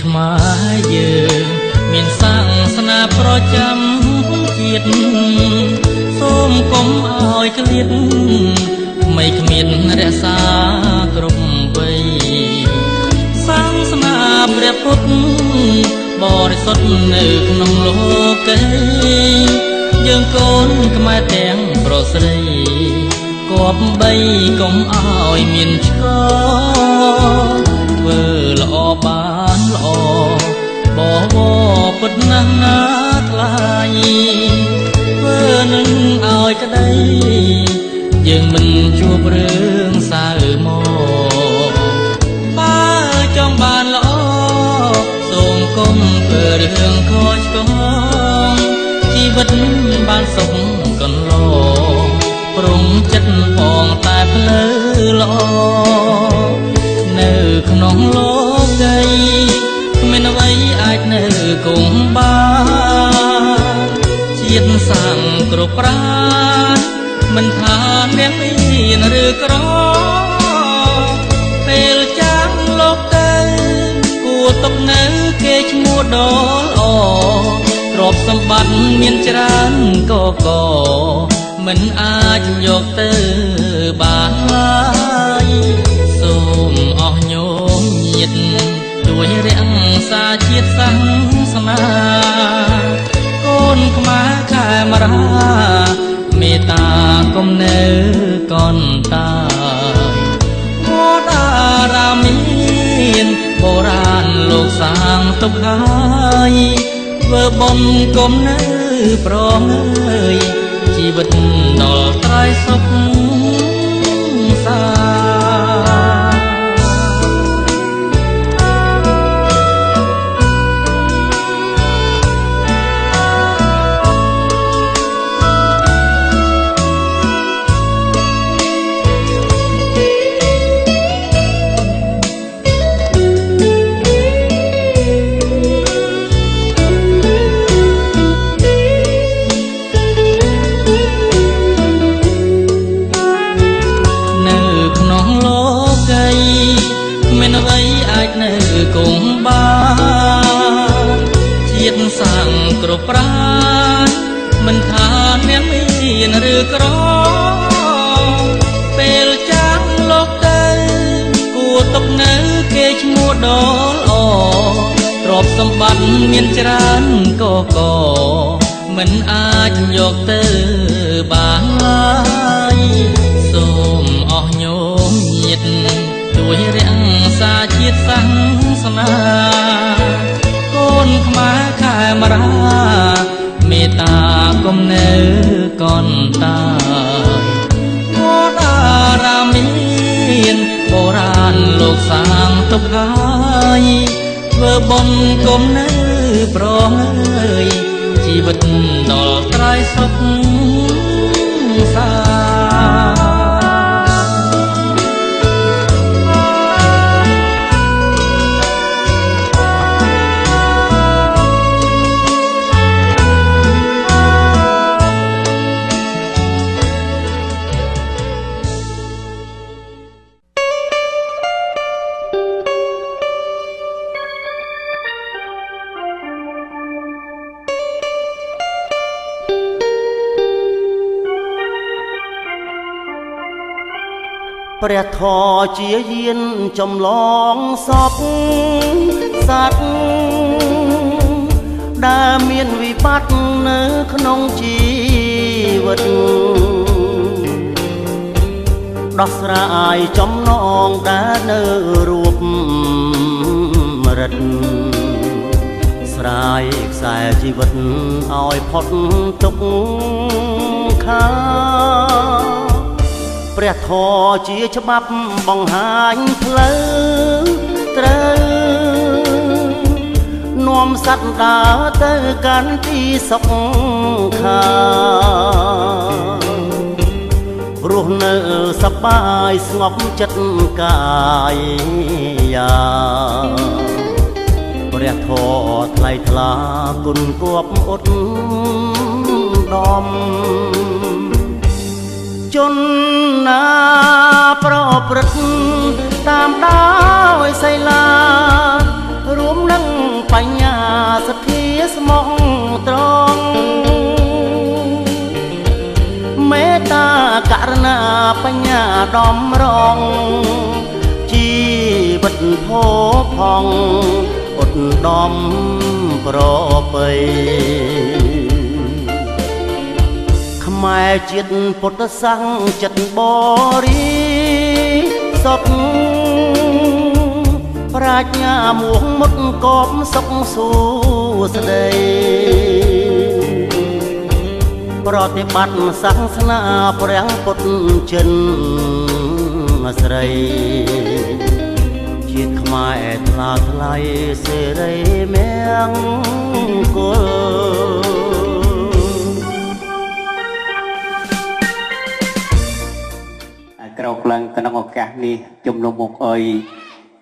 ថ្មយើងមានសាសនាប្រចាំជាតិសូមកុំឲ្យឃ្លាតមិនគ្មានរក្សាគ្រប់វ័យសាសនាព្រះពុទ្ធបរិសុទ្ធនៅក្នុងលោកីយើងកូនខ្មែរទាំងប្រុសស្រីគប្បីកុំឲ្យមានឆ្កធ្វើល្អបានល្អបវរពុតណាស់ណាថ្លៃធ្វើនឹងឲ្យក្តីយើងមិនជួបរឿងសៅមកបើចង់បានល្អសូមកុំធ្វើរឿងខុសឆ្គងជីវិតបានសុខកន្លងប្រុងចិត្តផងតែផ្លូវល្អនៅក្នុងលោកីគ្មានអ្វីអាចនៅគង់បានជាតិសាំងគ្រប់ប្រាណមិនថាអ្នកមានឬក្រពេលចាស់លោកទៅគួរទុកនៅគេឈ្មោះដ៏ល្អទ្រព្យសម្បត្តិមានច្រើនកមិនអាចយកទៅបានឡើយសូមអស់ញោមញាតិជួយរក្សាជាតិសាសនាកូនខ្មែរខែមរាមេត្តាកុំនៅកនតាយវត្តអារាមមានបុរាណលោកសាងទុកហើយធ្វើបុណ្យកុំនៅប្រងើយជីវិតដល់ត្រៃសុខសាគង់បានជាតិសាំងគ្រប់ប្រាណមិនថាអ្នកមានឬក្រពេលចាស់លោកទៅគួរទុកនៅគេឈ្មោះដ៏ល្អទ្រព្យសម្បត្តិមានច្រើនកមិនអាចយកទៅបានឡើយសូមអស់ញោមញាតិជួយរក្សាជាតិសាសនាកូនខ្មែរខែមរាមេត្តាកុំនៅកនតាយវត្តអារាមមានបុរាណលោកសាងទុកហើយធ្វើបុណ្យកុំនៅប្រងើយជីវិតដល់ត្រៃសុខសាព្រះធម៌ជាយានចំឡងសពសត្វដែលមានវិបត្តិនៅក្នុងជីវិតដោះស្រាយចំណងដែលនៅរូបរិទ្ធស្រាយខ្សែជីវិតឲ្យផុតទុក្ខព្រះធម៌ជាច្បាប់បង្ហាញផ្លូវត្រូវនាំសត្វដើរទៅកាន់ទីសុខរស់នៅសប្បាយស្ងប់ចិត្តកាយាព្រះធម៌ថ្លៃថ្លាគុណគប់អត់ដំជនណាប្រព្រឹត្តតាមដោយសីលា រួមនឹងបញ្ញាសទ្ធាស្មោះត្រង់មេត្តាករណាបញ្ញាដំរងជីវិតផោផងឧត្តមប្រពៃខ្មែរជាតិពុទ្ធសង្ឃចិត្តបរិសុទ្ធប្រាជ្ញាមួងមុតកបសុខសួស្ដីប្រតិបត្តិសាសនាព្រះពុទ្ធចិនស្រីជាតិខ្មែរថ្លាថ្លៃសេរីមង្គលក្រោកឡើងក្នុងឱកាសនេះជំនុំមកអុយ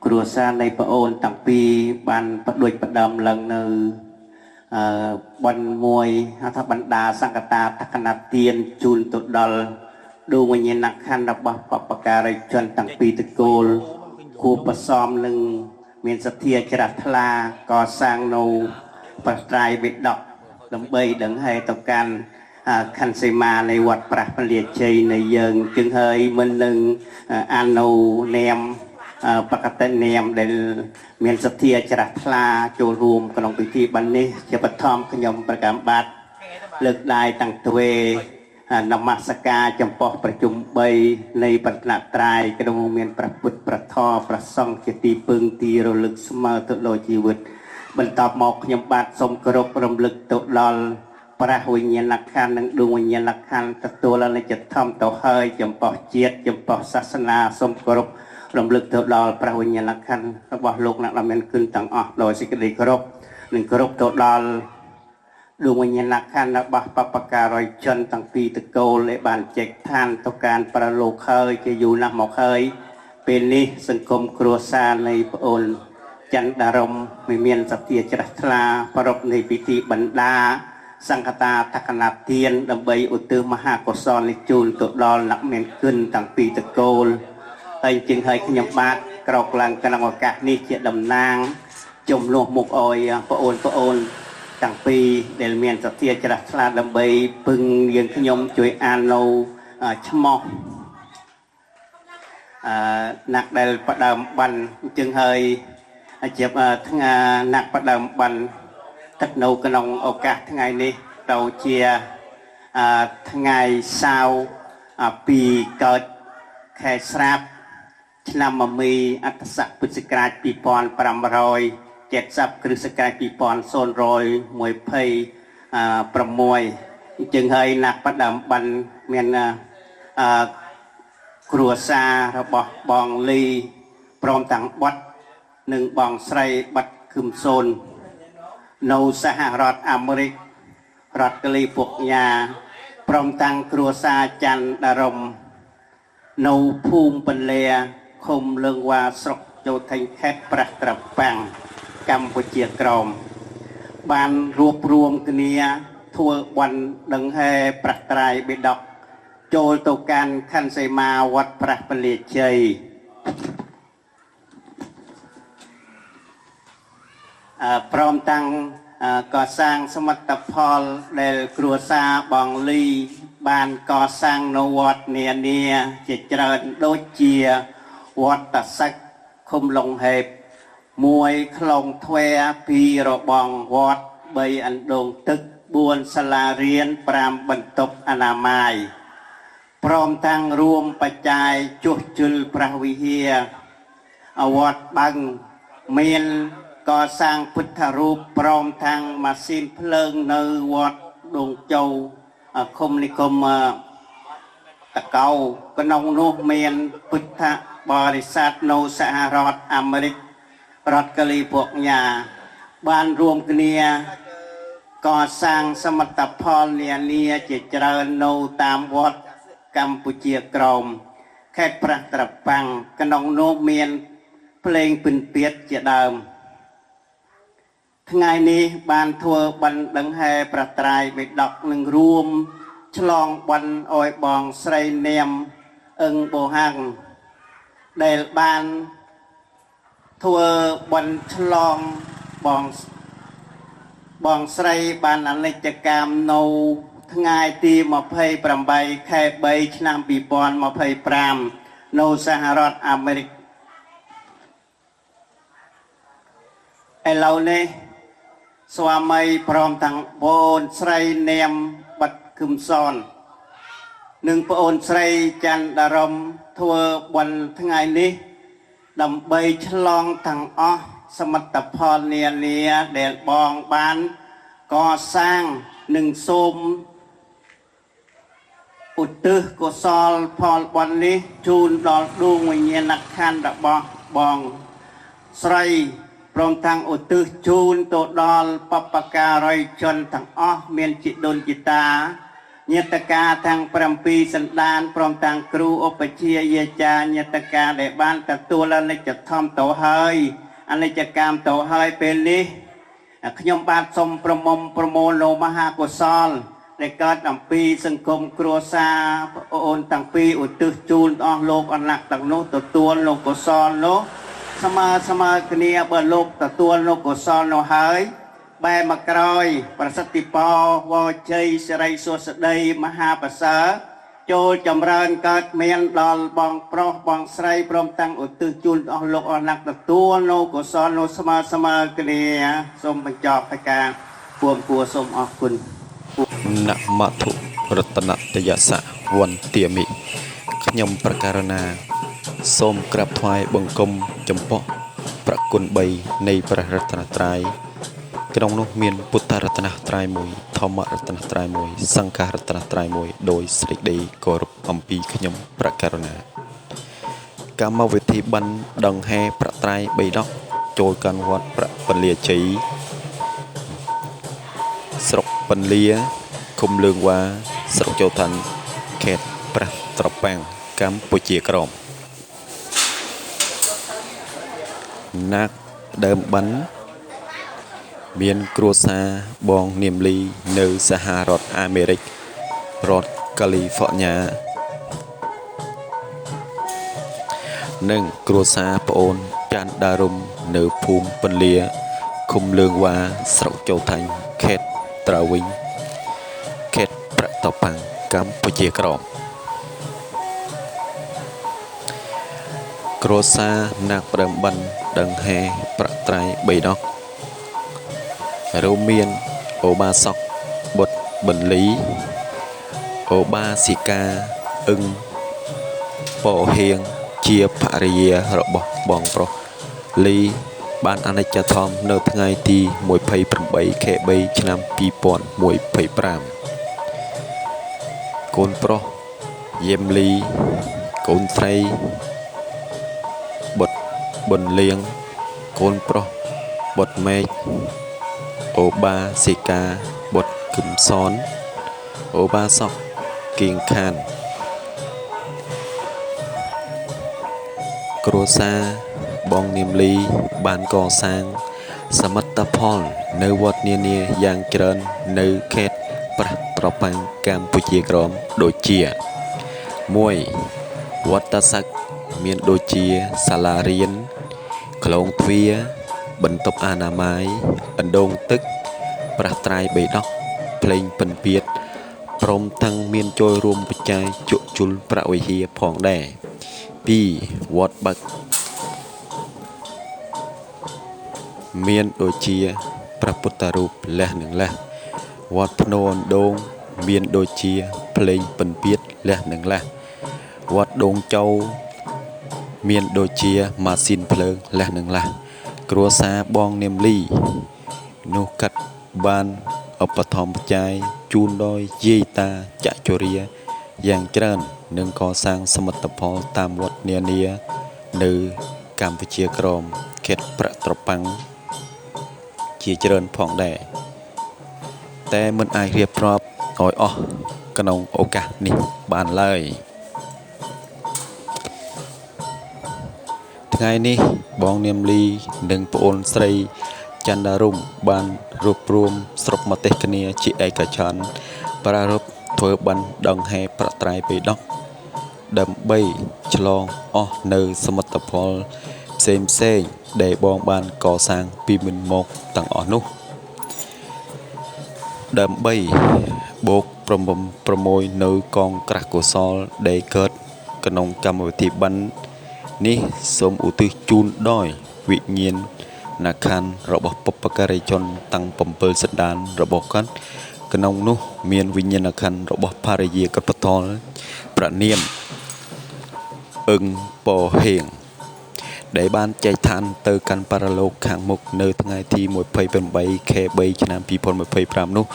គ្រួសារនៃប្អូនតាំងពីបានបដួចផ្ដើមឡើងនៅបានមួយថាបណ្ដាសង្កតាតក្កណទានជូនទៅដល់ដួងវិញ្ញាណក្ខន្ធរបស់បព្វការីជនតាំងពីតកូលគួបផ្សំនឹងមានសទ្ធាជ្រះថ្លាកសាងនៅប្រត្រៃបិដកដើម្បីដឹងឲ្យទៅកាន់ខណ្ឌសីមានៃវត្តប្រាស់ពលាជ័យនៃយើងจึงហើយមិននឹងអានុនាមបកតិនាមដែលមានសទ្ធាជ្រះថ្លាចូលរួមក្នុងពិធីបាននេះជាបឋមខ្ញុំប្រកាសបាទលើកដៃតាំងទ្វេនមស្ការចំពោះប្រជុំ3នៃបរតនត្រ័យក្នុងមានព្រះពុទ្ធព្រះធម៌ព្រះសង្ឃជាទីពឹងទីរលឹកស្មើទៅដល់ជីវិតបន្តមកខ្ញុំបាទសូមគោរពរំលឹកទៅដល់ព្រះវិញ្ញាណក្ខន្ធនិងដួងវិញ្ញាណក្ខន្ធទទួលនិច្ចធម្មទៅហើយចំពោះជាតិចំពោះសាសនាសូមគោរពរំលឹកទៅដល់ព្រះវិញ្ញាណក្ខន្ធរបស់លោកអ្នកដែលមានគុណទាំងអស់ដោយសេចក្តីគោរពនិងគោរពទៅដល់ដួងវិញ្ញាណក្ខន្ធរបស់បព្វការីជនតាំងពីតកូលដែលបានចែកឋានទៅការប្រលោកហើយជាយូរណាស់មកហើយពេលនេះសង្គមគ្រួសារនៃប្អូនច័ន្ទដារមមានសទ្ធាជ្រះថ្លាប្រពនៃពិធីបណ្ដាសង្ឃតាតក្កណទានដើម្បីឧទ្ទិសមហាកុសលនេះជូនទៅដល់អ្នកមានគុណតាំងពីតកូលហើយជាងឲ្យខ្ញុំបាទក្រោកឡើងក្នុងឱកាសនេះជាតំណាងជំនួសមុខអោយប្អូនតាំងពីដែលមានសទ្ធាជ្រះថ្លាដើម្បីពឹងយើងខ្ញុំជួយអាននៅឈ្មោះអ្នកដែលផ្ដើមបានជាងហើយជាថ្ងៃអ្នកផ្ដើមបានទឹកនៅក្នុងឱកាសថ្ងៃនេះទៅជាថ្ងៃសៅរ៍ពីកើតខែស្រាប់ឆ្នាំមមីអត្តស័កពុទ្ធសករាជ2570គ្រិស្តសករាជ2126ចឹងហើយអ្នកបដិបានមានគ្រួសាររបស់បងលីព្រមទាំងបុត្រនិងបងស្រីបាត់ខឹមសូននៅសហរដ្ឋអាមេរិករដ្ឋកាលីហ្វ័រញ៉ាព្រមទាំងគ្រួសារច័ន្ទដារមនៅភូមិពលាឃុំលឿងវ៉ាស្រុកចូលថេងខេត្តប្រះត្រពាំងកម្ពុជាក្រោមបានរួបរวมគ្នាធ្វើបន់ដង្ហែប្រះត្រៃបិដកចូលទៅកាន់ខណ្ឌសីមាវត្តប្រះពលាជ័យព្រមទាំងកសាងសមិទ្ធផលដែលគ្រួសារបងលីបានកសាងនៅវត្តនានាជាច្រើនដូចជាវត្តតសិកឃុំលងហេប1ខ្លងទ្វេ2របងវត្ត3អណ្ដូងទឹក4សាលារៀន5បន្ទប់អនាម័យព្រមទាំងរួមបច្ច័យជួសជុលព្រះវិហារវត្តបាំងមានកសាងពុទ្ធរូបព្រមទាំងម៉ាស៊ីនភ្លើងនៅវត្តដងជោឃុំនិគមតកៅក្នុងនោះមានពុទ្ធបរិស័ទនៅសហរដ្ឋអាមេរិករដ្ឋកាលីហ្វ័រញ៉ាបានរួមគ្នាកសាងសមិទ្ធផលនានាជាច្រើននៅតាមវត្តកម្ពុជាក្រោមខេត្តប្រះត្រពាំងក្នុងនោះមានភ្លេងពិណពាទ្យជាដើមថ្ងៃនេះបានធ្វើបណ្ដង្ហែប្រត្រៃបិដកនឹងរួមឆ្លងបណ្ឌអោយបងស្រីនាមអឹងបូហាំងដែលបាន ធ្វើបន់ឆ្លងបងស្រីបានអនិច្ចកម្មនៅថ្ងៃទី28 ខែ 3 ឆ្នាំ 2025 នៅសហរដ្ឋអាមេរិកឥឡូវនេះស្វាមីព្រមទាំងប្អូនស្រីនាមបាត់គឹមសននិងប្អូនស្រីច័ន្ទដារមធ្វើបន់ថ្ងៃនេះដើម្បីឆ្លងទាំងអស់សមិទ្ធផលនានាដែលបងបានកសាងនិងសូមឧទ្ទិសកុសលផលបុណ្យនេះជូនដល់ដួងវិញ្ញាណក្ខន្ធរបស់បងស្រីព្រមទាំងឧទ្ទិសជូនទៅដល់បព្វការីជនទាំងអស់មានជីដូនជីតាញាតិកាទាំង7សន្តានព្រមទាំងគ្រូឧបជាយាចាញាតិកាដែលបានទទួលអនិច្ចធម្មទៅហើយអនិច្ចកម្មទៅហើយពេលនេះខ្ញុំបាទសូមប្រមូលនៅមហាកុសលដែលកើតអំពីសង្គមគ្រួសារប្អូនទាំងពីរឧទ្ទិសជូនអស់លោកអនៈទាំងនោះទទួលលោកកុសលនោះស្មើគ្នាបើលោកទទួលលោកកុសលនោះហើយបែរមកក្រោយប្រសិទ្ធពរវជ័យសិរីសុស្ដីមហាប្រសើរចូលចម្រើនកើតមានដល់បងប្រុសបងស្រីព្រមទាំងឧទ្ទិសជូនអស់លោកអនៈទទួលលោកកុសលនោះស្មើគ្នាសូមបញ្ចប់ហើយការពួងគួរសូមអរគុណនមធុរតនតយសៈវន្ទាមិខ្ញុំប្រការណាសូមក្រាបថ្វាយបង្គំចំពោះព្រះគុណ3នៃព្រះរតនត្រ័យក្នុងនោះមានពុទ្ធរតនត្រ័យមួយធម្មរតនត្រ័យមួយសង្ឃរតនត្រ័យមួយដោយសេចក្តីគោរពអំពីខ្ញុំប្រការណាកម្មវិធីបិណ្ឌដង្ហែប្រត្រ័យ3ដកចូលកាន់វត្តប្រពលាជ័យស្រុកពន្លាឃុំលឿងវ៉ាស្រុកចូលឋានខេត្តប្រះត្រពាំងកម្ពុជាក្រោមណាក់ដើមបិណ្ឌមានគ្រួសារបងនាមលីនៅសហរដ្ឋអាមេរិករដ្ឋកាលីហ្វ័រញ៉ានិងគ្រួសារប្អូនច័ន្ទដារុំនៅភូមិពន្លាឃុំលឿងវ៉ាស្រុកចូលឋានខេត្តត្រាវិញខេត្តប្រះត្រពាំងកម្ពុជាក្រោមគ្រួសារណាក់ដើមបិណ្ឌដង្ហែប្រត្រ័យ3ដករួមមានអូបាសកបុត្របន្លីអូបាសិកាអឹងប៉ហៀងជាភរិយារបស់បងប្រុសលីបានអនិច្ចធម្មនៅថ្ងៃទី28 ខែ 3 ឆ្នាំ 2025កូនប្រុសយេមលីកូនស្រីបុត្រប៊ុនលៀងកូនប្រុសបុត្រមេឃអូបាសិកាបុត្រគឹមសនអូបាសកគៀងខានគ្រួសារបងនាមលីបានកសាងសមិទ្ធផលនៅវត្តនានាយ៉ាងច្រើននៅខេត្តប្រះត្រពាំងកម្ពុជាក្រោមដូចជា1វត្តសឹកមានដូចជាសាលារៀនក្លោងទ្វារបន្ទប់អនាម័យអណ្ដូងទឹកប្រះត្រ័យ3ដកភ្លេងពិណពាទ្យព្រមទាំងមានចូលរួមបច្ច័យជក់ជុលប្រវិហារផងដែរ2វត្តបឹកមានដូចជាព្រះពុទ្ធរូបលះនឹងលះវត្តភ្នោអណ្ដូងមានដូចជាភ្លេងពិណពាទ្យលះនឹងលះវត្តដងចៅមានដូចជាម៉ាស៊ីនភ្លើងលះនឹងលះគ្រួសារបងនាមលីនោះកាត់បានឧបត្ថម្ភបច្ច័យជូនដោយយាយតាចជរាយ៉ាងច្រើននិងកសាងសមិទ្ធផលតាមវត្តនានានៅកម្ពុជាក្រោមខេត្តប្រះត្រពាំងជាច្រើនផងដែរតែមិនអាចរៀបរាប់ឲ្យអស់ក្នុងឱកាសនេះបានឡើយថ្ងៃនេះបងនាមលីនិងប្អូនស្រីច័ន្ទដារុំបានរួបរวมស្រុកមកទេសគ្នាជាឯកជនប្រារព្ធធ្វើបិណ្ឌដង្ហែប្រត្រ័យ3ដកដើម្បីឆ្លងអស់នៅសមិទ្ធផល ផ្សេងដែលបងបានកសាងពីមុនមកទាំងអស់នោះដើម្បីបូកប្រមូលនៅកងក្រាស់កុសលដែលកើតក្នុងកម្មវិធីបិណ្ឌនេះសូមឧទ្ទិសជូនដោយវិញ្ញាណខណ្ឌរបស់បុព្វការីជនទាំង7សន្តានរបស់គាត់ក្នុងនោះមានវិញ្ញាណខណ្ឌរបស់ភរិយាកបតលប្រនាមអឹងប៉ហេងដែលបានចែកឋានទៅកាន់បរលោកខាងមុខនៅថ្ងៃទី28ខែ3ឆ្នាំ2025នោះ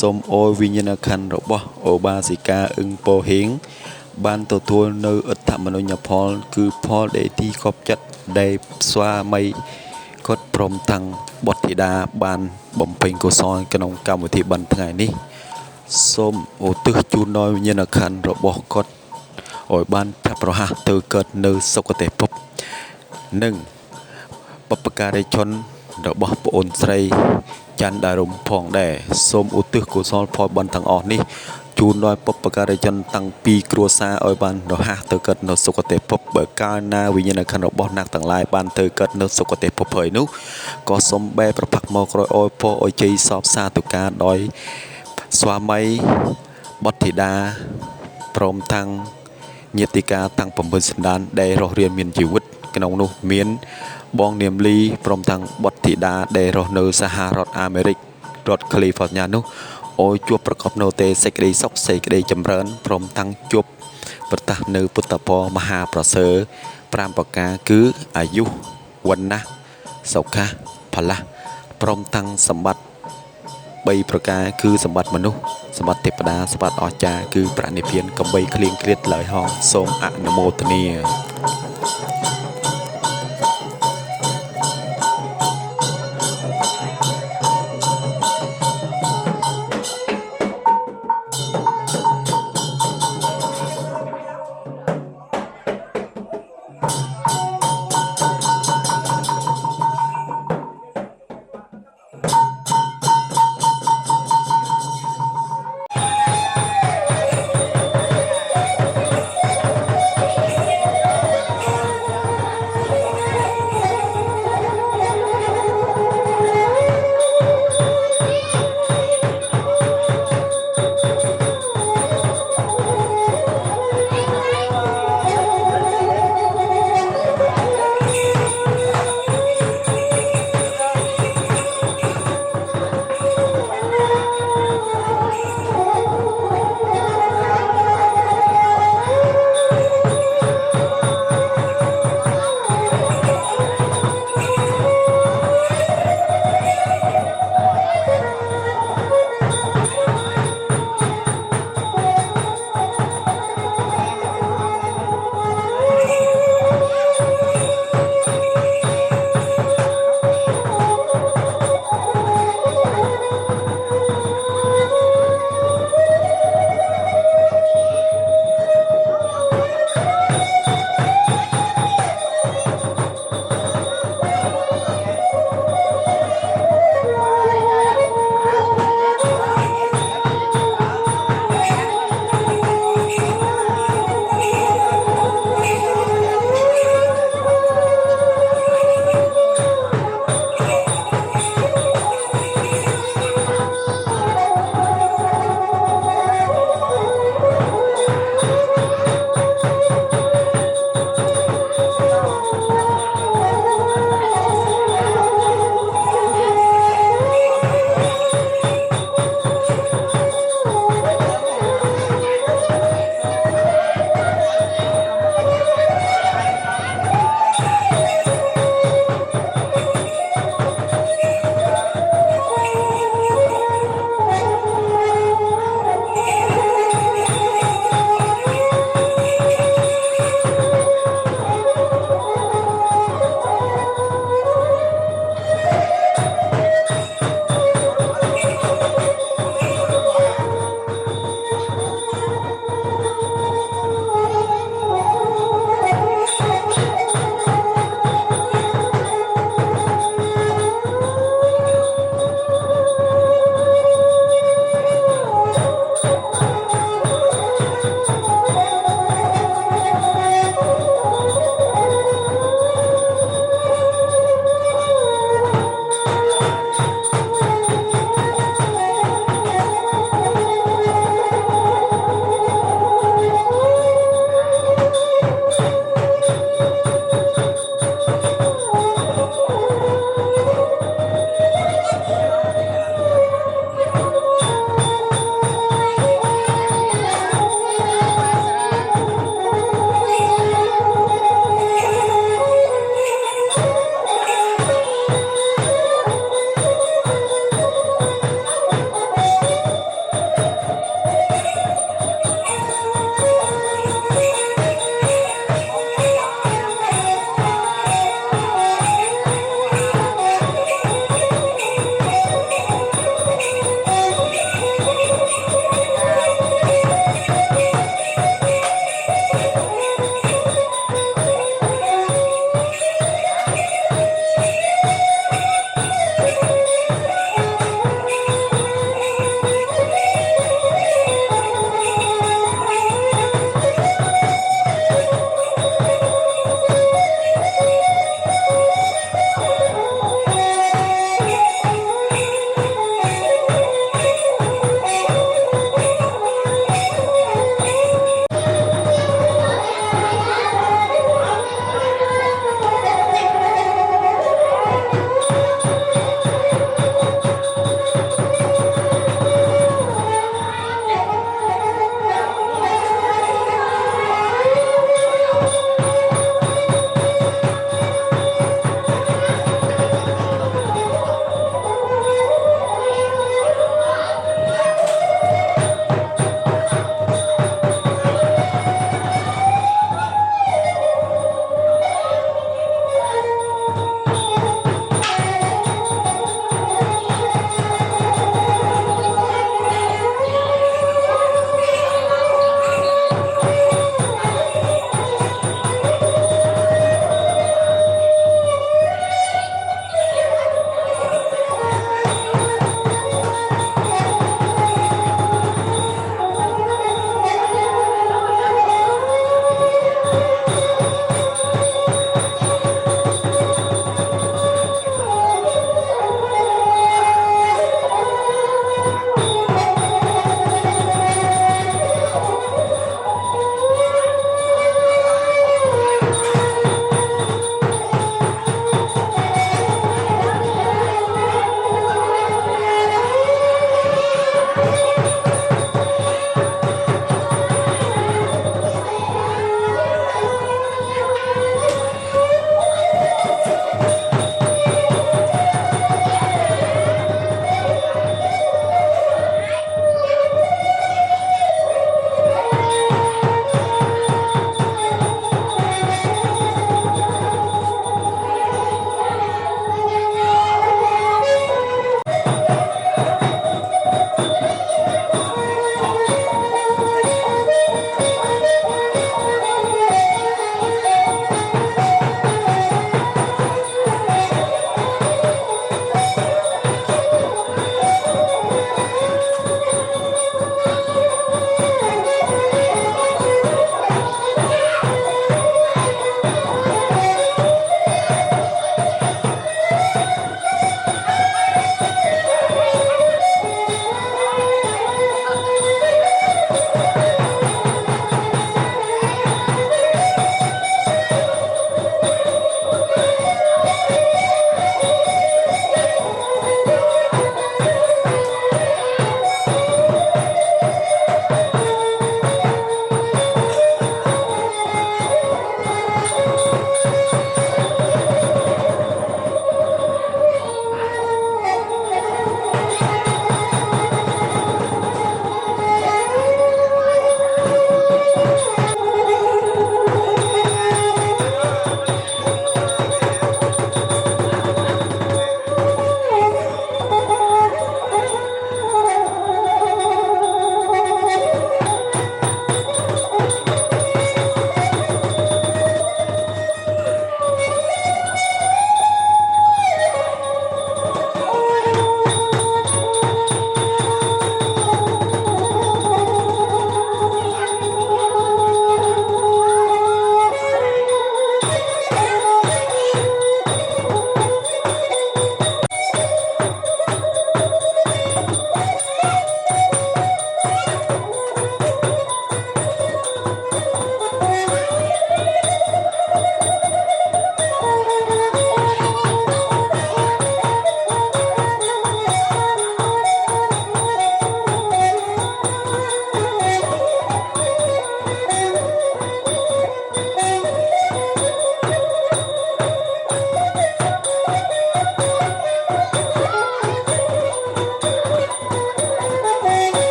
សូមអោយវិញ្ញាណខណ្ឌរបស់អូបាសិកាអឹងប៉ហេងបានទទួលនៅអត្ថមនុញ្ញផលគឺផលដែលទីកប់ចិត្តដែលស្វាមីគាត់ព្រមទាំងបុត្រធីតាបានបំពេញកុសលក្នុងកម្មវិធីបិណ្ឌថ្ងៃនេះសូមឧទ្ទិសជូនដល់វិញ្ញាណខណ្ឌរបស់គាត់ឲ្យបានឆាប់រហ័សទៅកើតនៅសុគតិភពនិងបុព្វការីជនរបស់ប្អូនស្រីច័ន្ទដារុំផងដែរសូមឧទ្ទិសកុសលផលបុណ្យទាំងអស់នេះជូនដល់បុព្វការីជនតាំងពីគ្រួសារឲ្យបានរហ័សទៅកើតនៅសុគតិភពបើកាលណាវិញ្ញាណខណ្ឌរបស់អ្នកទាំងឡាយបានទៅកើតនៅសុគតិភពហើយនោះក៏សូមបែរប្រផាក់មកក្រោយឲ្យពោឲ្យជ័យសពសាធុការដោយស្វាមីបុត្រធីតាព្រមទាំងញាតិកាតាំង7សន្តានដែលរស់រានមានជីវិតក្នុងនោះមានបងនាមលីព្រមទាំងបុត្រធីតាដែលរស់នៅសហរដ្ឋអាមេរិករដ្ឋកាលីហ្វ័រញ៉ានោះអូយជួបប្រកបនៅទេសេចក្តីសុខសេចក្តីចម្រើនព្រមទាំងជួបប្រទះនៅពុទ្ធពរមហាប្រសើរ5ប្រការគឺអាយុវណ្ណៈសុខៈផល្លាព្រមទាំងសម្បត្តិ3ប្រការគឺសម្បត្តិមនុស្សសម្បត្តិទេវតាសម្បត្តិអស្ចារ្យគឺប្រណិធានកំបីគ្លៀងគ្លាតឡើយហងសូមអនុមោទនា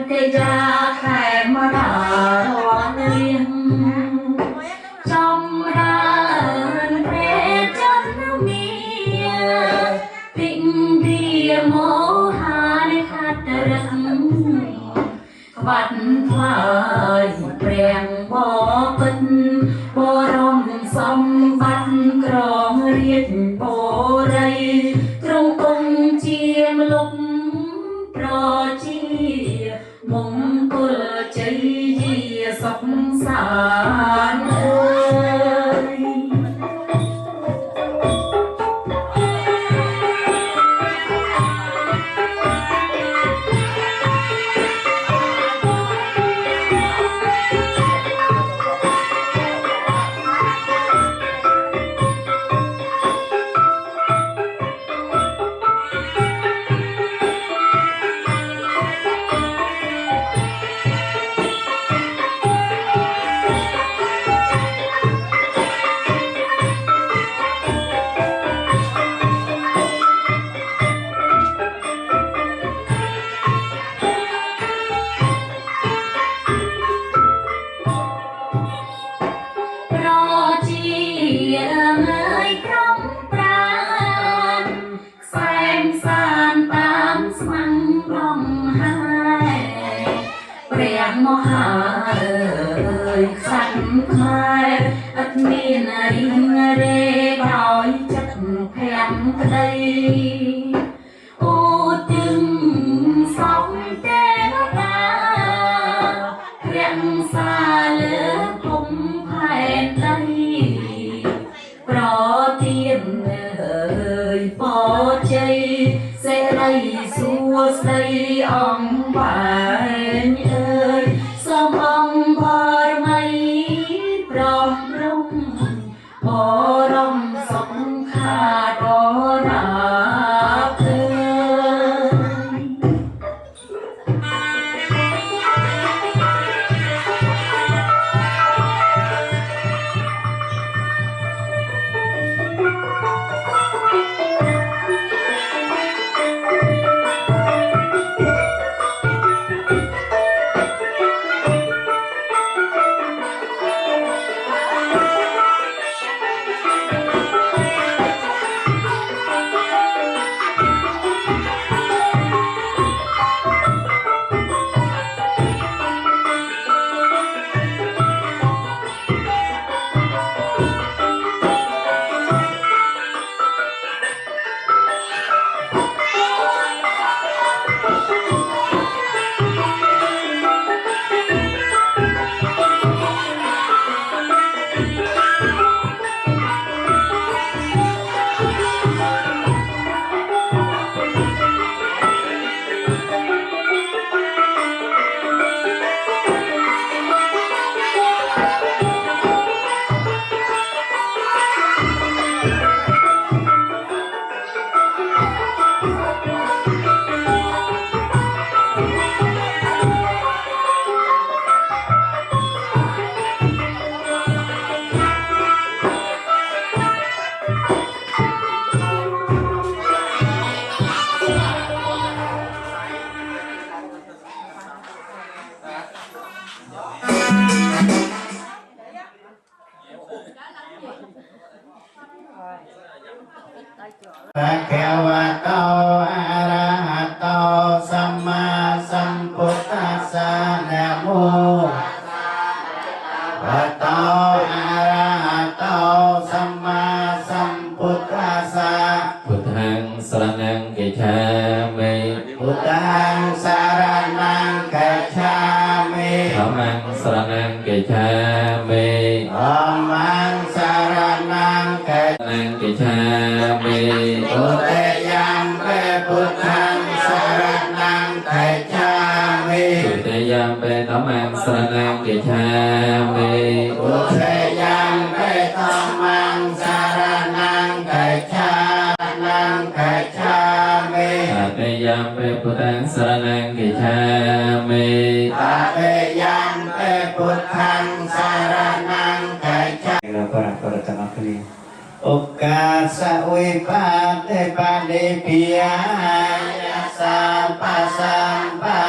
cây da khẽ mà đã liền trong ra thế chân mía tình đi mô hà để khát rừng vặt phơi bèn bó binh bó rong sông vắt krong riết bó đầy trong cung chiêm lúc pro chi mong cô chơi gì sọc sàn ơi Sampa sampa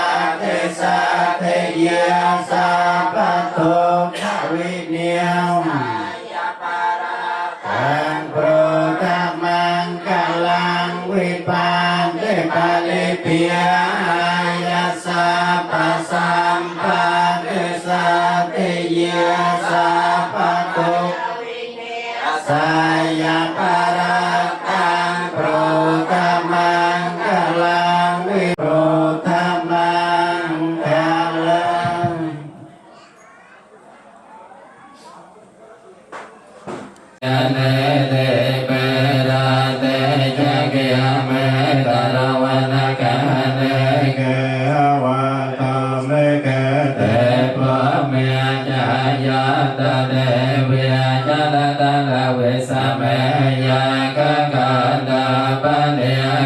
desa យាសាបតោខវិនិយមខាងប្រតាមង្កលាំងវិបានទេបាលិភិយាសាបសម្បតិសាតិយាសាបតោសាយបរតាំប្រតាមង្កលាំងវិប្រតាមង្កលាំងយេเนเตเปราเตจักยเมตรวนกะเนเกวะตเมเกเตปะเมจายาตะเดวิจานะตะละเวสะเมยากะกะตะปะเน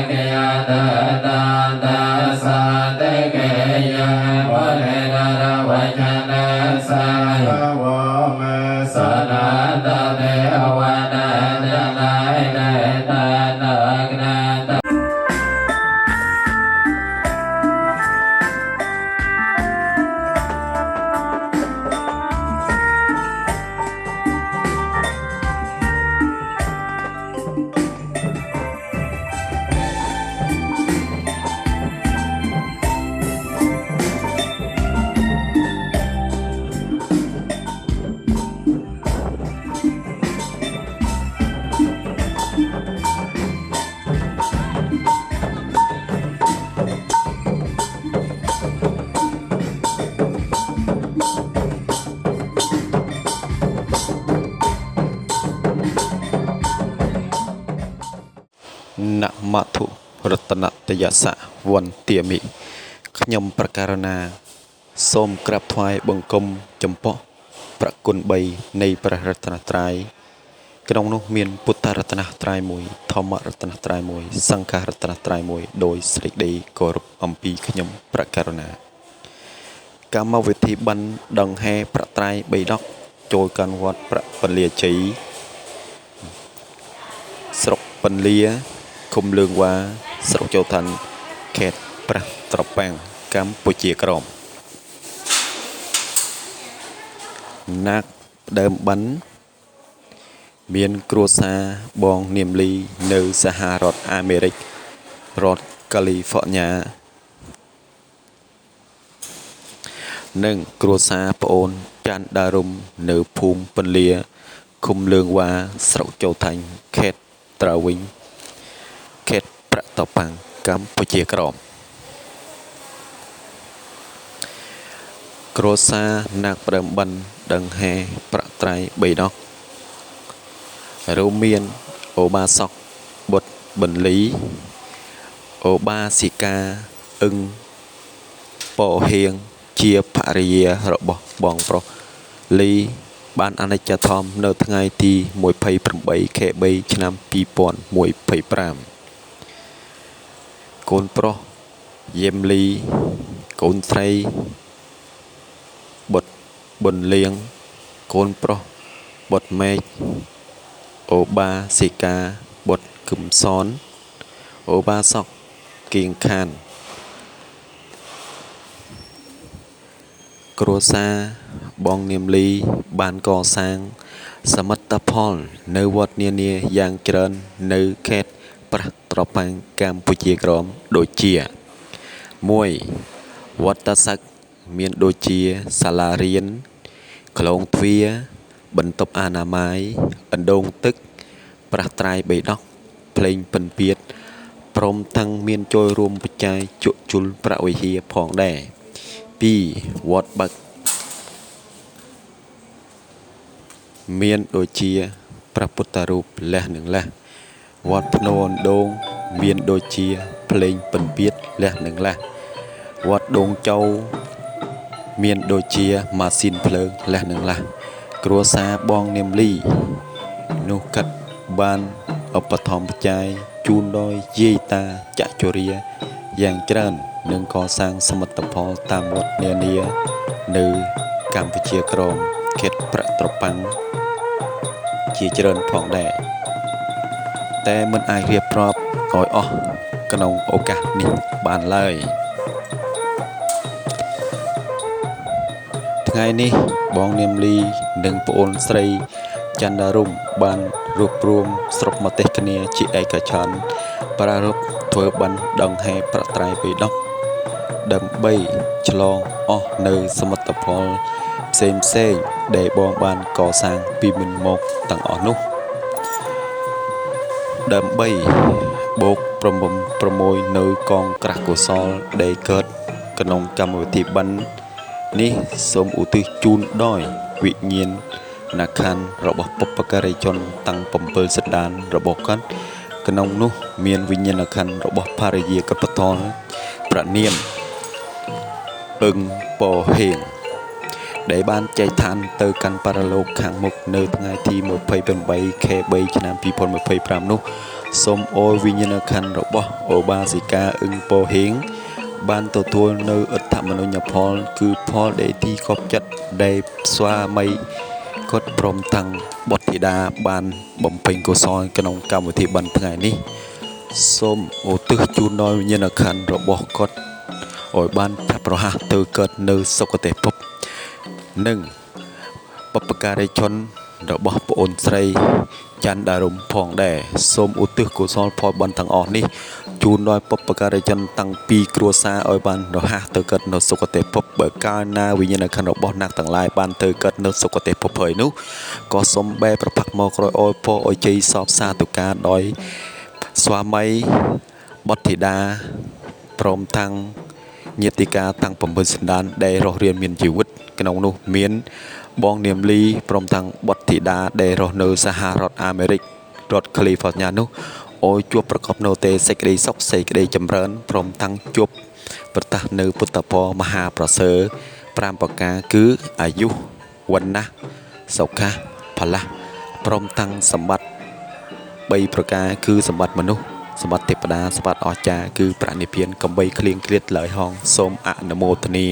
เกยะตะตะตะสะเตเกยะวะเนนะระวะจานะสายะวะเมสะนะตะเดวะนะจะไลเดตะนะกนะตะนะมะทุรัตนตยสะวันเตียมิខ្ញុំប្រការណាសូមក្រាបថ្វាយបង្គំចំពោះព្រះគុណ3នៃព្រះរតនត្រ័យក្នុងនោះមានពុទ្ធរតនត្រ័យមួយធម្មរតនត្រ័យមួយសង្ឃរតនត្រ័យមួយដោយសេចក្តីគោរពអំពីខ្ញុំប្រការណាកម្មវិធីបិណ្ឌដង្ហែប្រត្រ័យ3ដកចូលកាន់វត្តប្រពលាជ័យស្រុកពន្លាឃុំលឿងវ៉ាស្រុកចូលឋានខេត្តប្រះត្រពាំងកម្ពុជាក្រោមណាក់ដើមបិណ្ឌមានគ្រួសារបងនាមលីនៅសហរដ្ឋអាមេរិករដ្ឋកាលីហ្វ័រញ៉ានិងគ្រួសារប្អូនចាន់ដារុំនៅភូមិពន្លាឃុំលឿងវ៉ាស្រុកចូលឋានខេត្តត្រាវិញខេត្តប្រះត្រពាំងកម្ពុជាក្រោមគ្រួសារណាក់ដើមបិណ្ឌដង្ហែប្រត្រ័យ3ដករួមមានអូបាសកបុត្របន្លីអូបាសិកាអឹងប៉ហៀងជាភរិយារបស់បងប្រុសលីបានអនិច្ចធម្មនៅថ្ងៃទី28ខែ3ឆ្នាំ2025កូនប្រុសយេមលីកូនស្រីបុត្រប៊ុនលៀងកូនប្រុសបុត្រមេឃអូបាសិកាបុត្រគឹមសនអូបាសកគៀងខានគ្រួសារបងនាមលីបានកសាងសមិទ្ធផលនៅវត្តនានាយ៉ាងច្រើននៅខេត្តប្រះត្រពាំងកម្ពុជាក្រោមដូចជា 1. វត្តសឹកមានដូចជាសាលារៀនក្លោងទ្វារបន្ទប់អនាម័យអណ្ដូងទឹកប្រះត្រ័យ3ដកភ្លេងពិណពាទ្យព្រមទាំងមានចូលរួមបច្ច័យជក់ជុលប្រវិហារផងដែរ 2. វត្តបឹកមានដូចជាព្រះពុទ្ធរូបលះនឹងលះវត្តភ្នោអណ្ដូងមានដូចជាភ្លេងពិណពាទ្យលះនឹងលះវត្តដងចៅមានដូចជាម៉ាស៊ីនភ្លើងលះនឹងលះគ្រួសារបងនាមលីនោះកាត់បានឧបត្ថម្ភបច្ច័យជូនដោយយាយតាចក្ជរាយ៉ាងច្រើននិងកសាងសមិទ្ធផលតាមវត្តនានានៅកម្ពុជាក្រោមខេត្តប្រះត្រពាំងជាច្រើនផងដែរតែមិនអាចរៀបរាប់ឲ្យអស់ក្នុងឱកាសនេះបានឡើយ ថ្ងៃនេះបងនាមលីនិងប្អូនស្រីចន្ទដារុំបានរួបរวมស្រុកមកទេសគ្នាជាឯកជនប្រារព្ធធ្វើបន់ដង្ហែប្រត្រៃបិដកដើម្បីឆ្លងអស់នៅសមិទ្ធផលផ្សេងដែលបងបានកសាងពីមុនមកទាំងអស់នោះដើម្បីបូកប្រមូលនៅកងក្រាស់កុសលដែលកើតក្នុងកម្មវិធីបន់នេះសូមឧទ្ទិសជូនដោយវិញ្ញាណក្ខន្ធរបស់បុព្វការីជនតាំង7សន្តានរបស់គាត់ក្នុងនោះមានវិញ្ញាណក្ខន្ធរបស់ភរិយាកបតលប្រនាមអឹងប៉ហេងដែលបានចែកឋានទៅកាន់បរលោកខាងមុខនៅថ្ងៃទី28ខែ3ឆ្នាំ2025នោះសូមអរវិញ្ញាណក្ខន្ធរបស់អូបាសិកាអឹងប៉ហេងបានទទួលនៅអត្ថមនោញ្ញផលគឺផលដែលទីកប់ចិត្តដែលស្វាមីគាត់ព្រមទាំងបុត្រធីតាបានបំពេញកុសលក្នុងកម្មវិធីបន់ថ្ងៃនេះសូមឧទ្ទិសជូនដល់វិញ្ញាណក្ខន្ធរបស់គាត់ឲ្យបានឆាប់រហ័សទៅកើតនៅសុគតិភពនិងបុព្វការីជនរបស់ប្អូនស្រីចន្ទដារុំផងដែរសូមឧទ្ទិសកុសលផលបន់ទាំងអស់នេះជូនដល់បុព្វការីជនតាំងពីគ្រួសារឲ្យបានរហ័សទៅកើតនៅសុគតិភពបើកាលណាវិញ្ញាណក្ខន្ធរបស់អ្នកទាំងឡាយបានទៅកើតនៅសុគតិភពហើយនោះក៏សូមបែរប្រផាក់មកក្រោយអោយពរឲ្យជ័យសពសាទុការដោយស្វាមីបុត្រធីតាព្រមទាំងញាតិកាតាំង7សន្តានដែលរស់រានមានជីវិតក្នុងនោះមានបងនាមលីព្រមទាំងបុត្រធីតាដែលរស់នៅសហរដ្ឋអាមេរិករដ្ឋកាលីហ្វ័រញ៉ានោះអូយជួបប្រកបនៅទេសេចក្តីសុខសេចក្តីចម្រើនព្រមទាំងជួបប្រទះនៅពុទ្ធពរមហាប្រសើរ5ប្រការគឺអាយុវណ្ណៈសុខៈផល្លៈព្រមទាំងសម្បត្តិ3ប្រការគឺសម្បត្តិមនុស្សសម្បត្តិទេវតាសម្បត្តិអស្ចារ្យគឺប្រណិពានកំបីគ្លៀងគ្លាតឡើយហងសូមអនុមោទនា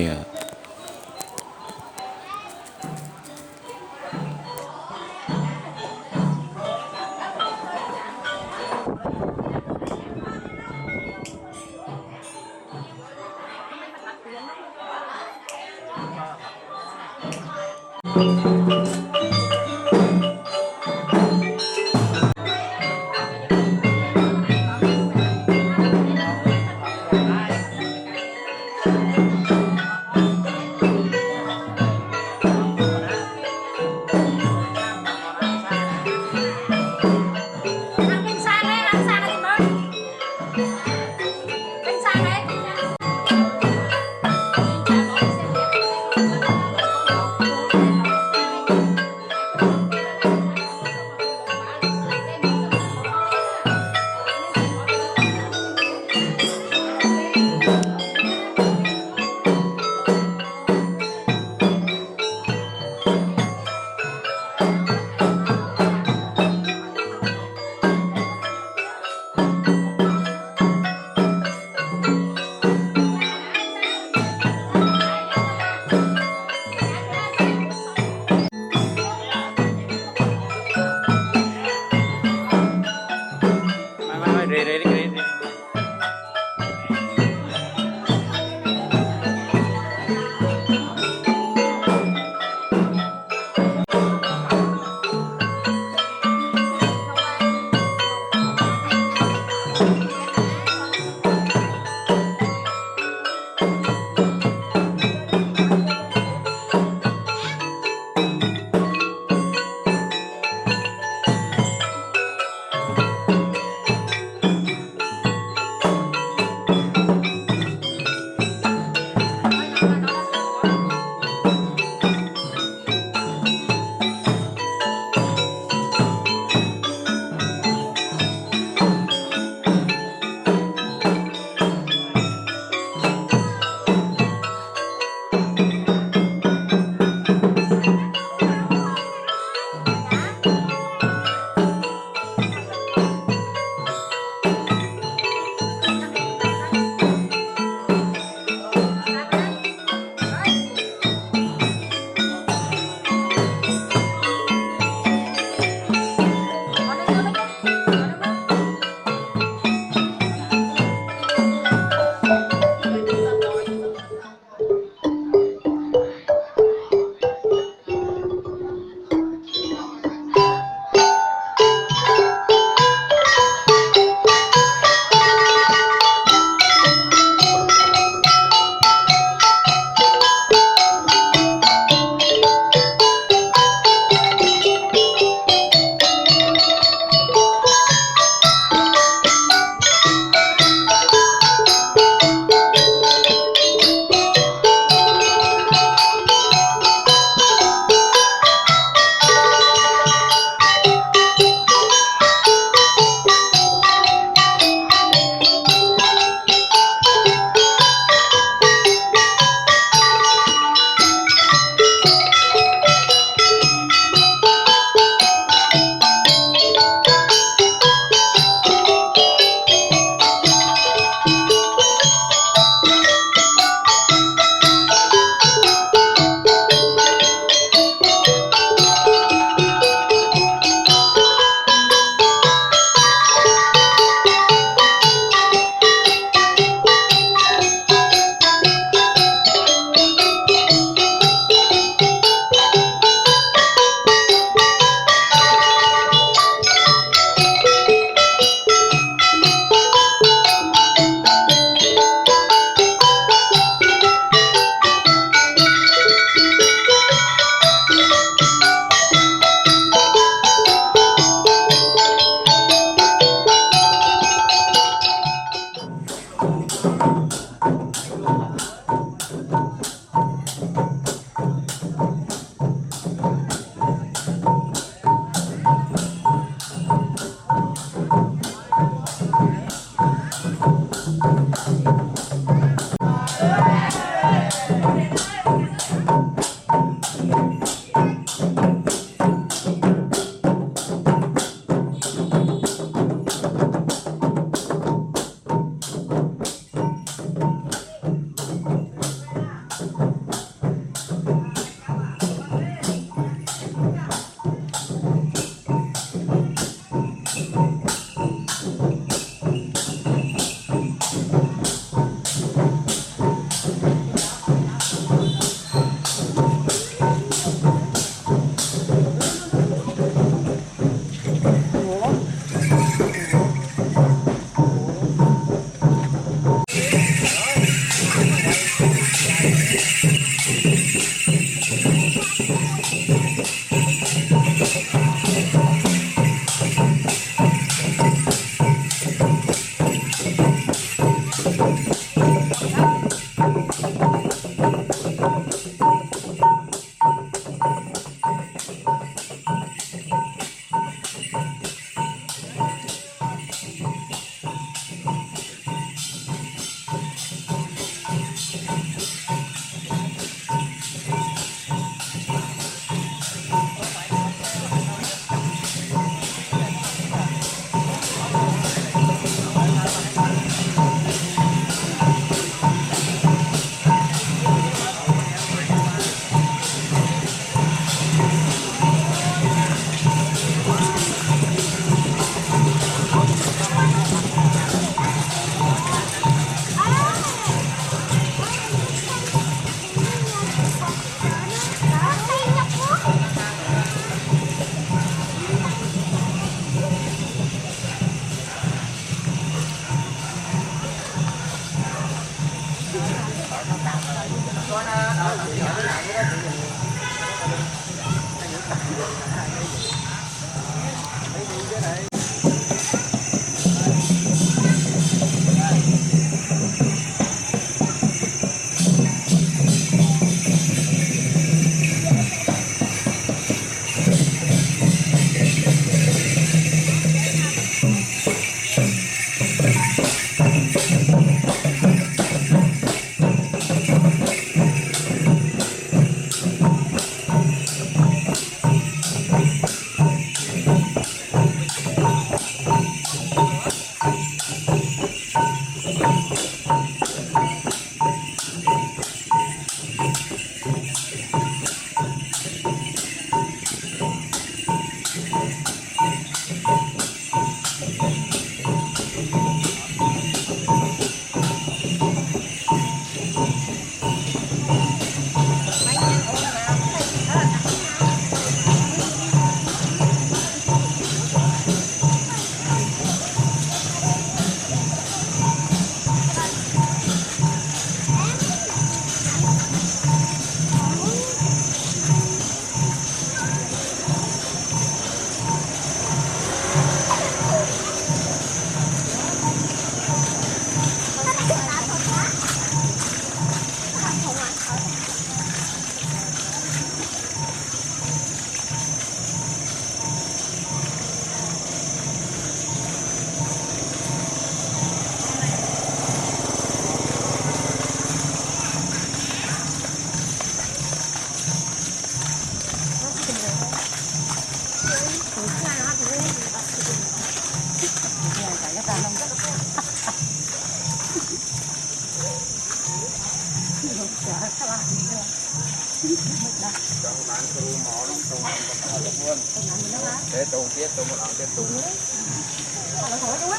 để tù tiếp tù một lần tiếp tù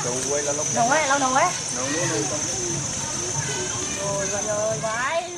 tù quay là lúc nồi lâu nồi nấu luôn rồi vãi.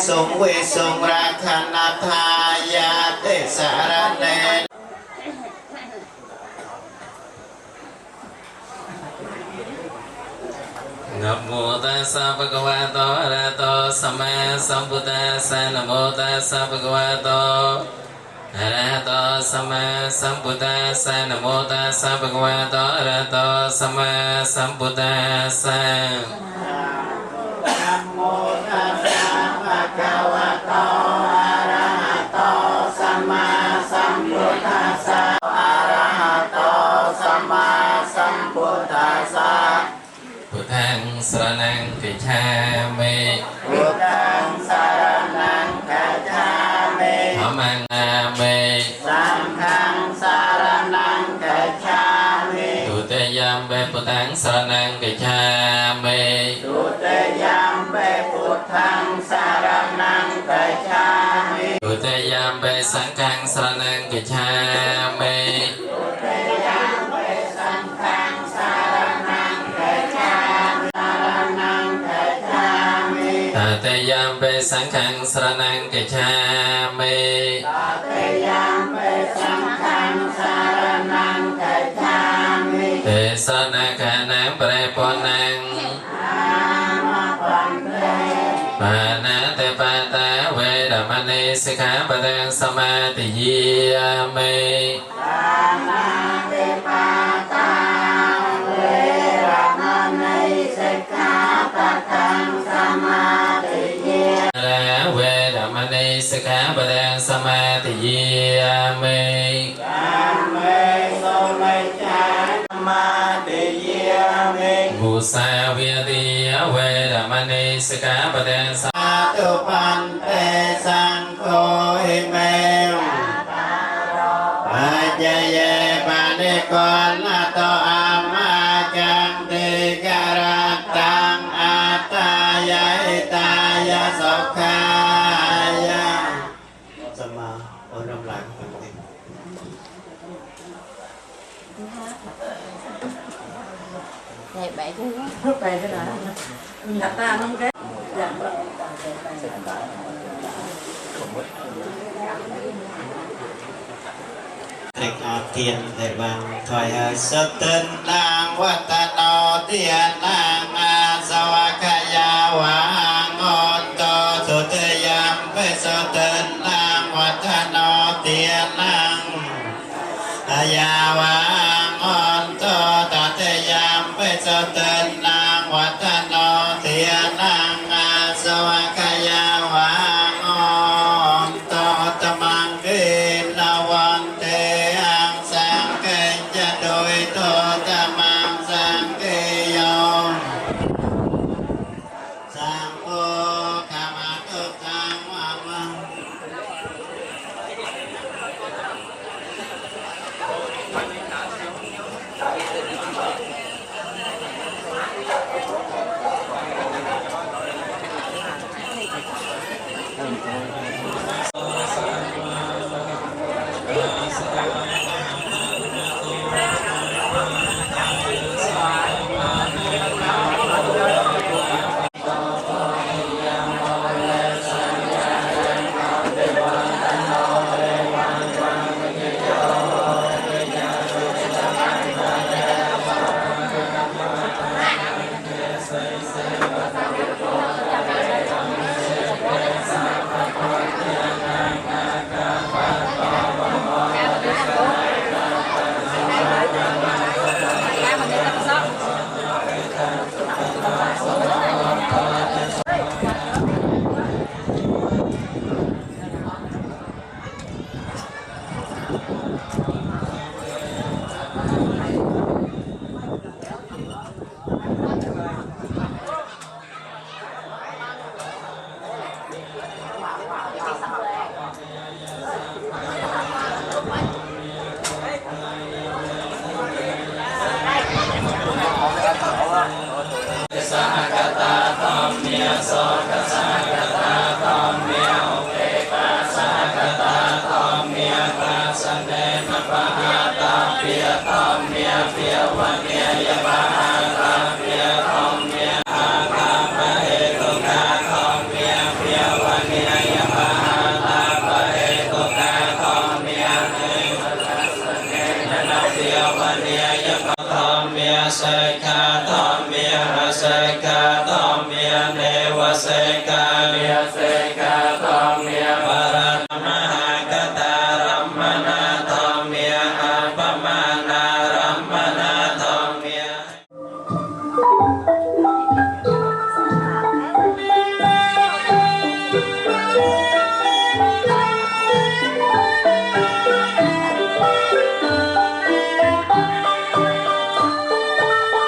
สงเวสงราคานาทายาเตสารเน นะโมตัสสะภะคะวะโตอะระหะโตสัมมาสัมพุทธัสสะนะโมตัสสะภะคะวะโตอะระหะโตสัมมาสัมพุทธัสสะนะโมตัสสะภะคะวะโตอะระหะโตสัมมาสัมพุทธัสสะนะโมตัสสะภะคะวะโตอะระหะโตสัมมาสัมพุทธัสสะอะระหะโตสัมมาสัมพุทธัสสะพุทธังสรณังคัจฉามิพุทธังสรณังคัจฉามิธัมมังนามิสังฆังสรณังคัจฉามิทุติยัมปิพุทธังสรณังคัจฉามิทุติยัมปิพุทธังสรณังคัจฉามิทุติยัมปิสังฆังสรณังคัจฉามิทุติยัมปิสังฆังสรณังคัจฉามิตติยัมปิสังฆังสรณังคัจฉามิตติยัมปิสังฆังสรณังคัจฉามิเตสรณะขณังปริปุณังอามาปันเตปานาเตปาตาเวรมณีสิกขาปะทังสมาธิยามิปานาเตปาตาเวรมณีสิกขาปะทังสมาธิเวรมณีสิกขาปะทังสมาธิยามิกามเมสุมิจฉาสมาธิยามิมุสาวิติเวรมณีสิกขาปะทังสมาตุปันเตสังโฆหิเมปัจเจเยปานิโกนาโตอามาจังติการตังอัตตายะอิตายะสุขายะสมาโอน้ำลายคนติNày bảy cái đó là ta không cái Trịch ọt tiền để bằng thoại hơi sơ tinh nàng vật tà nô tiền nàng a sa wa kha ya wa ngon to su te yam pe sơ tinh nàng vật tà nô tiền nàng a ya wa ngon to ta te yam pe sơ tinh nàng vật tà nô tiền nàng a sa wa kha ya wa ngon to ta mang ki na wan te đôi tô ta mang sang kỳ yo sang ô kha ma tu sang hoa mang เสกาตอมเมียเสกาตอมเมียเนวเสกาเมียเสกาตอมเมียปรมหากตารัมมนาตอมเมียอัปมานารัมมนาตอมเมีย เ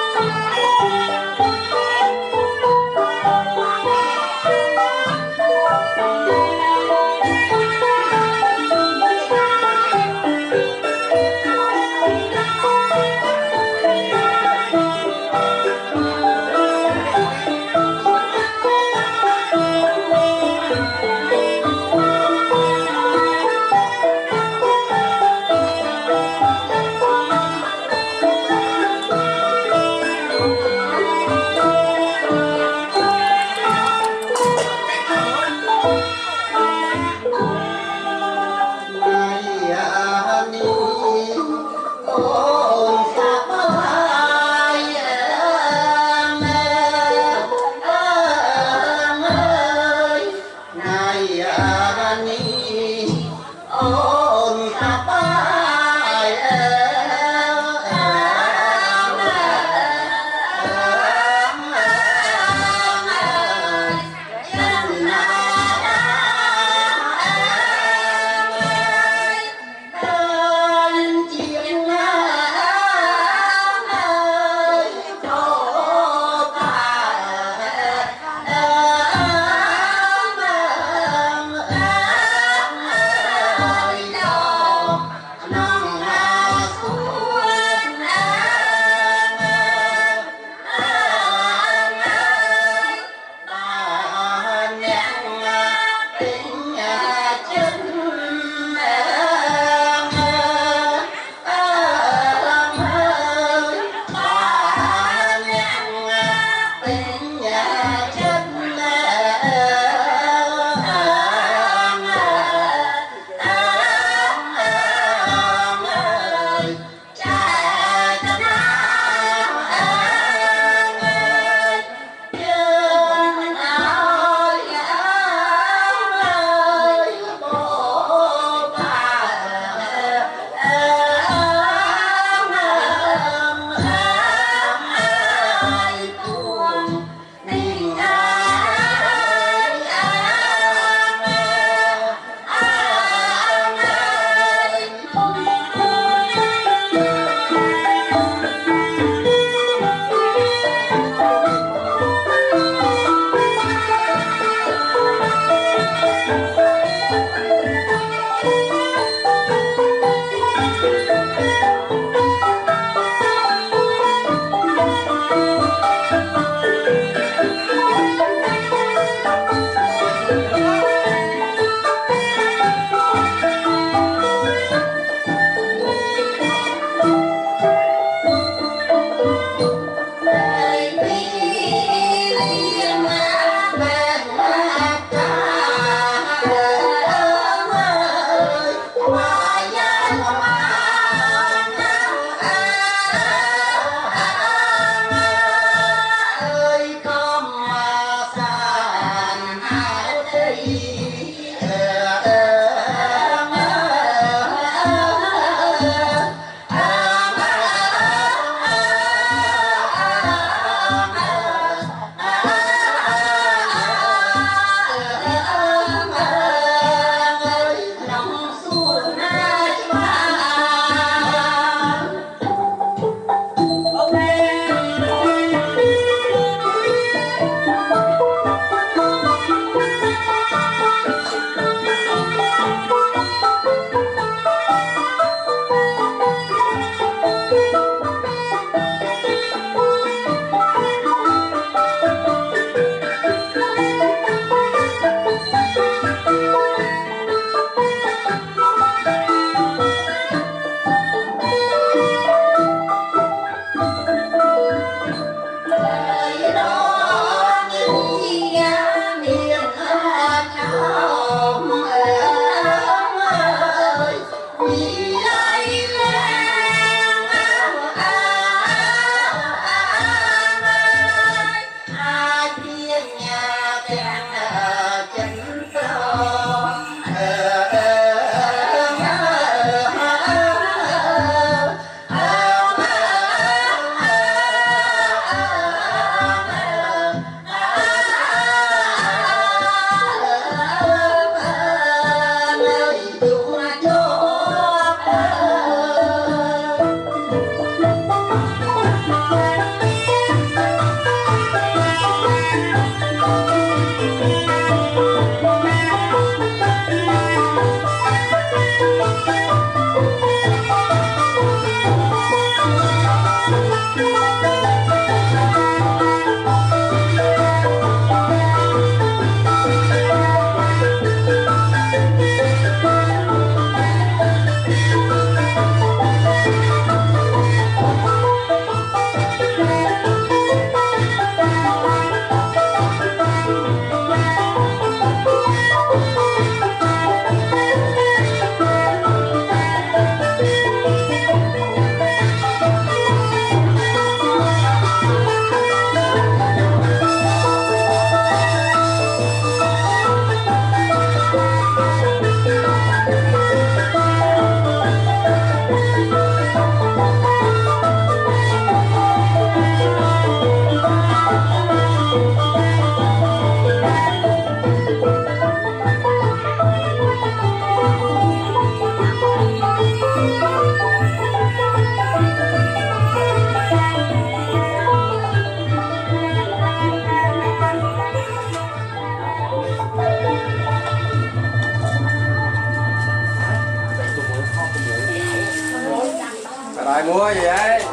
ai mua gì vậy?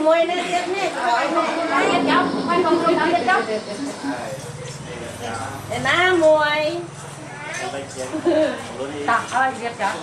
Mùi này tiếp nè, gọi nè. Cháu, quay không luôn đó cháu. Để má mùi. Tặng ơi, việc cháu.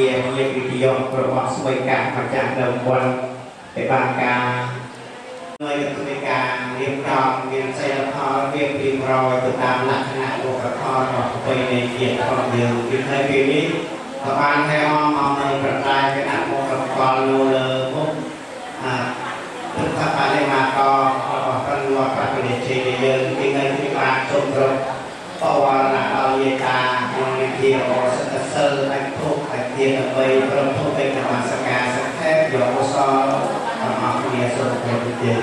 ជាវិទ្យារបស់ស្វ័យការមកจากเดิมวันไปบางการหน่วยกำลังการเรียบร้อยเรียนเซลล์พอเรียบรีบร้อยตามลักษณะอุปกรณ์ออกไปในเกียรติของเดียวที่ในปีนี้ชาวบ้านให้ห้องมองในประกายเป็นอุปกรณ์โลเลอร์ปุ๊บทุกท่านได้มาก็เป็นว่าประเพณีเชียร์เยอะที่ในที่บ้านชมรมเพราะว่าเราเยตาในที่เราสักเซอร์ไอ้ทุกไอ้เทียนไปพร้อมทุกเป็นธรรมสกาสักแทบยกซ้อมาเรียนสมุดเป็นเดียว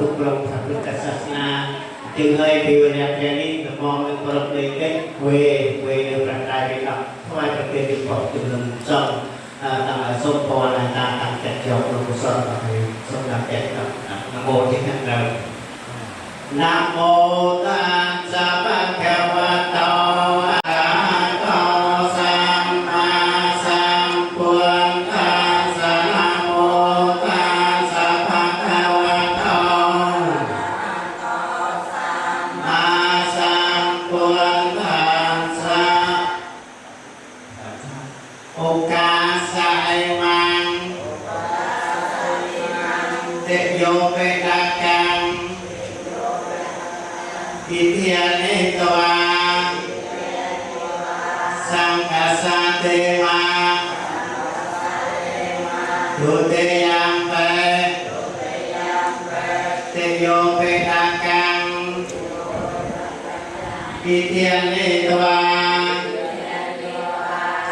ทุกลงพระพุทธศาสนาจึงให้พิวเนี่ยแค่นี้มองเป็นประเด็นเล็กเวในประกายไปกับเพราะว่าจะเป็นที่บอกจุดหนึ่งสองต่างสมพรต่างจัดจบลงสอนไปสมดับแจกกับนโมที่ท่านเรานะโมตัสสะภะคะวะโตอะระหะโตสัมมาสัมพุทธัสสะนะโมตัสสะภะคะวะโตอะสัมพุทธัสสะโอกาสไอมังเตโยเปตากังอิเทียนิตวาสังฆสัตเตมาทุติยังเปเตโยเปตากังอิเทียนิตวา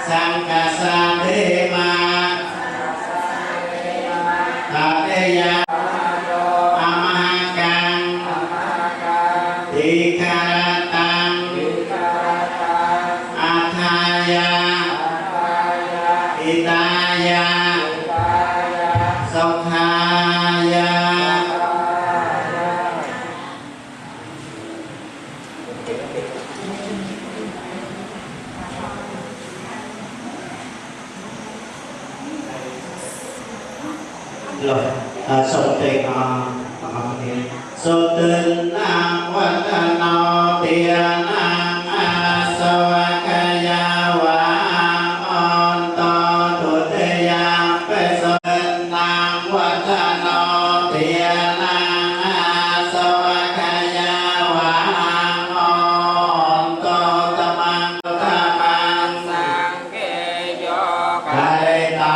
สังฆสัตเตมาตเตยะอมหกังทิคารตังอัฏฐายะอิตายะสุขายะrồi sau đây so tên nam văn no tia nam a so kaya wa on to tu te ya pe so tên nam văn no tia nam a so kaya wa on to tamang sang ke yo kai ta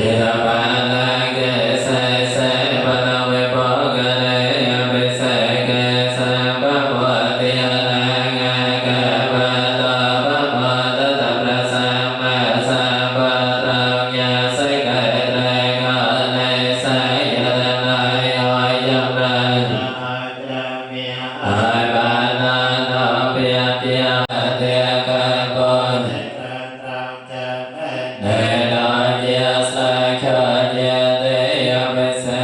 Hãy subscribe cho kênh Ghiền Mì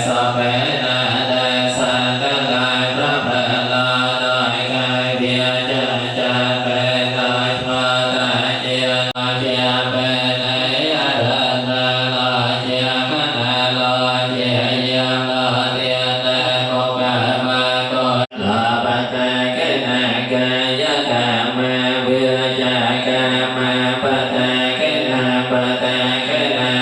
Gõ để không bỏ lỡ